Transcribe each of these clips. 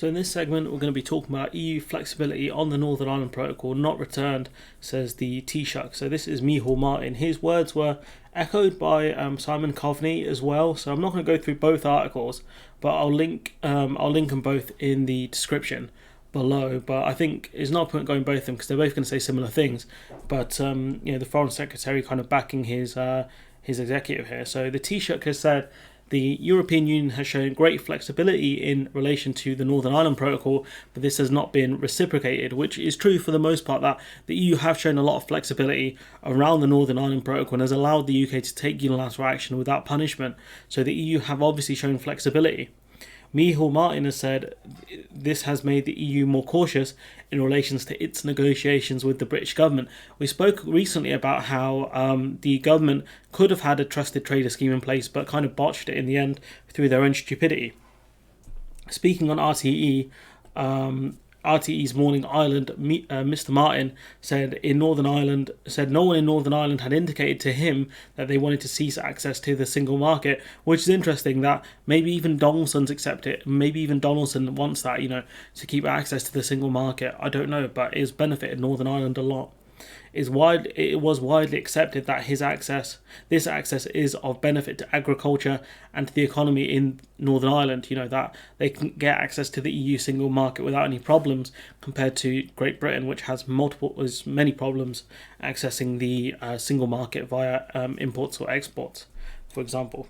So in this segment, we're going to be talking about EU flexibility on the Northern Ireland Protocol not returned, says the Taoiseach. So this is Micheál Martin. His words were echoed by Simon Coveney as well. So I'm not going to go through both articles, but I'll link them both in the description below. But I think it's not a point going both of them because they're both going to say similar things. But the Foreign Secretary kind of backing his executive here. So the Taoiseach has said the European Union has shown great flexibility in relation to the Northern Ireland Protocol, but this has not been reciprocated, which is true for the most part, that the EU have shown a lot of flexibility around the Northern Ireland Protocol and has allowed the UK to take unilateral action without punishment. So the EU have obviously shown flexibility. Micheál Martin has said this has made the EU more cautious in relations to its negotiations with the British government. We spoke recently about how the government could have had a trusted trader scheme in place but kind of botched it in the end through their own stupidity. Speaking on RTE's Morning Ireland, Mr. Martin said no one in Northern Ireland had indicated to him that they wanted to cease access to the single market, which is interesting that maybe even Donaldson's accept it. Maybe even Donaldson wants that, to keep access to the single market. I don't know, but it's benefited Northern Ireland a lot. It was widely accepted that this access is of benefit to agriculture and to the economy in Northern Ireland, that they can get access to the EU single market without any problems compared to Great Britain, which has many problems accessing the single market via imports or exports, for example.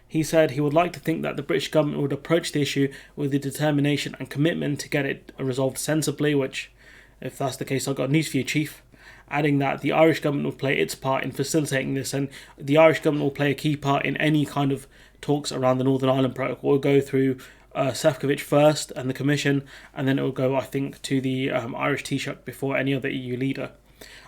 He said he would like to think that the British government would approach the issue with the determination and commitment to get it resolved sensibly, which, if that's the case, I've got news for you, Chief. Adding that the Irish government will play its part in facilitating this, and the Irish government will play a key part in any kind of talks around the Northern Ireland Protocol. It will go through Sefcovic first and the Commission, and then it will go, I think, to the Irish Taoiseach before any other EU leader.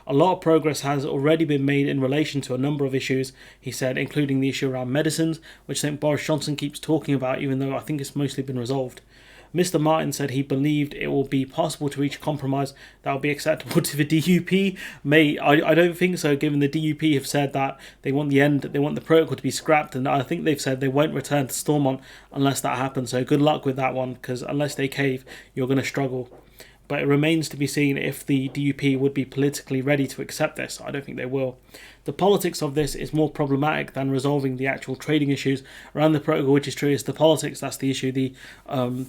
A lot of progress has already been made in relation to a number of issues, he said, including the issue around medicines, which I think Boris Johnson keeps talking about, even though I think it's mostly been resolved. Mr. Martin said he believed it will be possible to reach a compromise that will be acceptable to the DUP. I don't think so, given the DUP have said that they want the protocol to be scrapped, and I think they've said they won't return to Stormont unless that happens. So good luck with that one, because unless they cave, you're going to struggle. But it remains to be seen if the DUP would be politically ready to accept this. I don't think they will. The politics of this is more problematic than resolving the actual trading issues around the protocol, which is true. It's the politics that's the issue. The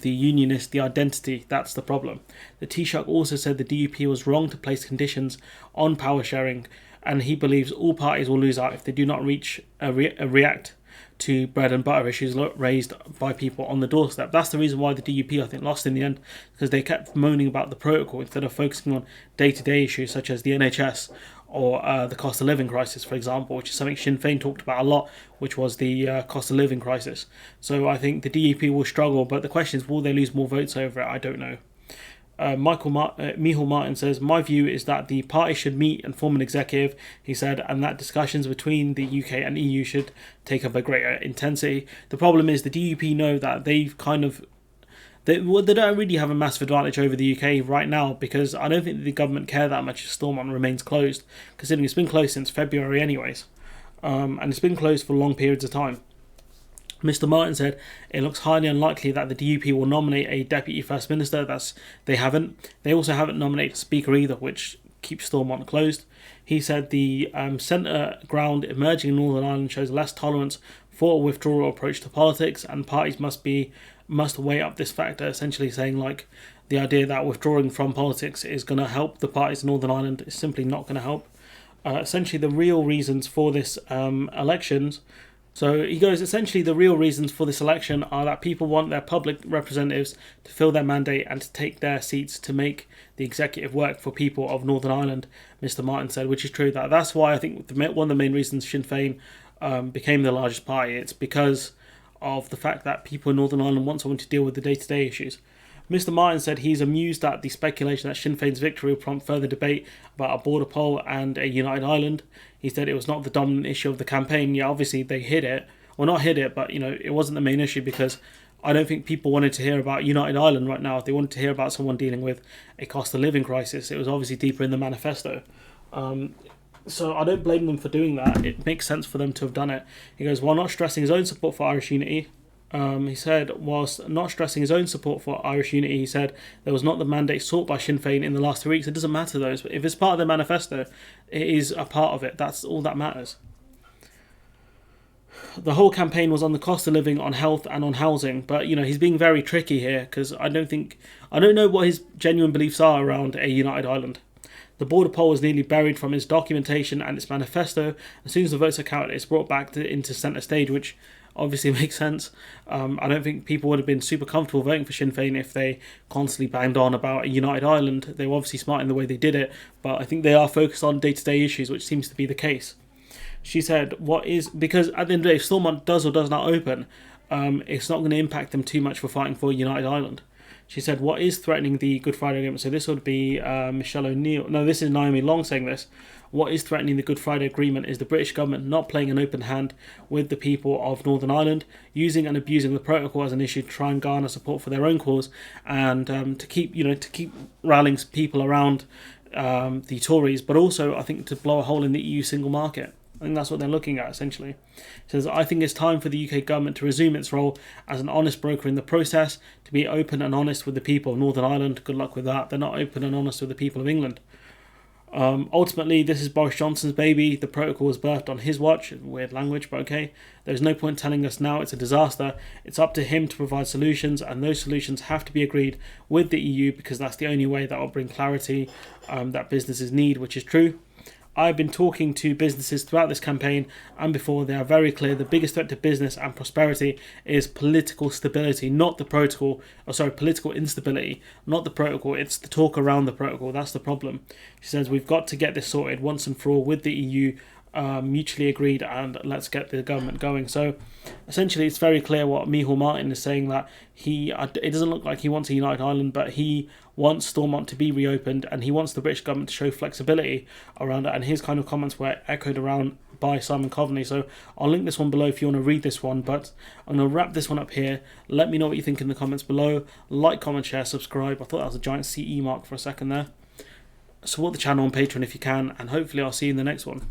unionist, the identity, that's the problem. The Taoiseach also said the DUP was wrong to place conditions on power sharing, and he believes all parties will lose out if they do not react to bread and butter issues raised by people on the doorstep. That's the reason why the DUP, I think, lost in the end, because they kept moaning about the protocol instead of focusing on day-to-day issues such as the NHS or the cost of living crisis, for example, which is something Sinn Féin talked about a lot, which was the cost of living crisis. So I think the DUP will struggle, but the question is, will they lose more votes over it? I don't know. Micheál Martin says, my view is that the party should meet and form an executive, he said, and that discussions between the UK and EU should take up a greater intensity. The problem is the DUP know that they don't really have a massive advantage over the UK right now, because I don't think the government care that much if Stormont remains closed, considering it's been closed since February anyways, and it's been closed for long periods of time. Mr. Martin said it looks highly unlikely that the DUP will nominate a Deputy First Minister. They haven't. They also haven't nominated a Speaker either, which keeps Stormont closed. He said the centre ground emerging in Northern Ireland shows less tolerance for a withdrawal approach to politics, and parties must weigh up this factor, essentially saying like the idea that withdrawing from politics is going to help the parties in Northern Ireland is simply not going to help. Essentially, the real reasons for this elections. So he goes, essentially the real reasons for this election are that people want their public representatives to fill their mandate and to take their seats to make the executive work for people of Northern Ireland, Mr. Martin said, which is true. That's why I think one of the main reasons Sinn Féin became the largest party. It's because of the fact that people in Northern Ireland want someone to deal with the day-to-day issues. Mr. Martin said he's amused at the speculation that Sinn Féin's victory will prompt further debate about a border poll and a united Ireland. He said it was not the dominant issue of the campaign. Yeah, obviously they hid it. Well, not hid it, but it wasn't the main issue, because I don't think people wanted to hear about united Ireland right now. If they wanted to hear about someone dealing with a cost of living crisis, it was obviously deeper in the manifesto. So I don't blame them for doing that. It makes sense for them to have done it. He goes, while not stressing his own support for Irish unity, He said, whilst not stressing his own support for Irish unity, he said there was not the mandate sought by Sinn Féin in the last 3 weeks. It doesn't matter though. If it's part of their manifesto, it is a part of it. That's all that matters. The whole campaign was on the cost of living, on health, and on housing. But he's being very tricky here because I don't know what his genuine beliefs are around a united Ireland. The border poll was nearly buried from its documentation and its manifesto. As soon as the votes are counted, it's brought back into centre stage, which obviously makes sense. I don't think people would have been super comfortable voting for Sinn Féin if they constantly banged on about a united Ireland. They were obviously smart in the way they did it, but I think they are focused on day-to-day issues, which seems to be the case. She said, because at the end of the day, if Stormont does or does not open, it's not going to impact them too much for fighting for a united Ireland. She said, what is threatening the Good Friday Agreement? So this would be Michelle O'Neill. No, this is Naomi Long saying this. What is threatening the Good Friday Agreement is the British government not playing an open hand with the people of Northern Ireland, using and abusing the protocol as an issue to try and garner support for their own cause, and to keep rallying people around the Tories, but also I think to blow a hole in the EU single market. I think that's what they're looking at, essentially. It says, I think it's time for the UK government to resume its role as an honest broker in the process, to be open and honest with the people of Northern Ireland. Good luck with that. They're not open and honest with the people of England. Ultimately, this is Boris Johnson's baby. The protocol was birthed on his watch. Weird language, but okay. There's no point telling us now it's a disaster. It's up to him to provide solutions, and those solutions have to be agreed with the EU, because that's the only way that will bring clarity that businesses need, which is true. I've been talking to businesses throughout this campaign and before. They are very clear. The biggest threat to business and prosperity is political stability, not the protocol. Political instability, not the protocol. It's the talk around the protocol. That's the problem. She says we've got to get this sorted once and for all with the EU, mutually agreed, and let's get the government going. So essentially it's very clear what Micheál Martin is saying, that it doesn't look like he wants a united Ireland, but he wants Stormont to be reopened, and he wants the British government to show flexibility around it, and his kind of comments were echoed around by Simon Coveney. So I'll link this one below if you want to read this one, but I'm going to wrap this one up here. Let me know what you think in the comments below. Like, comment, share, subscribe. I thought that was a giant CE mark for a second there. Support the channel on Patreon if you can, and hopefully I'll see you in the next one.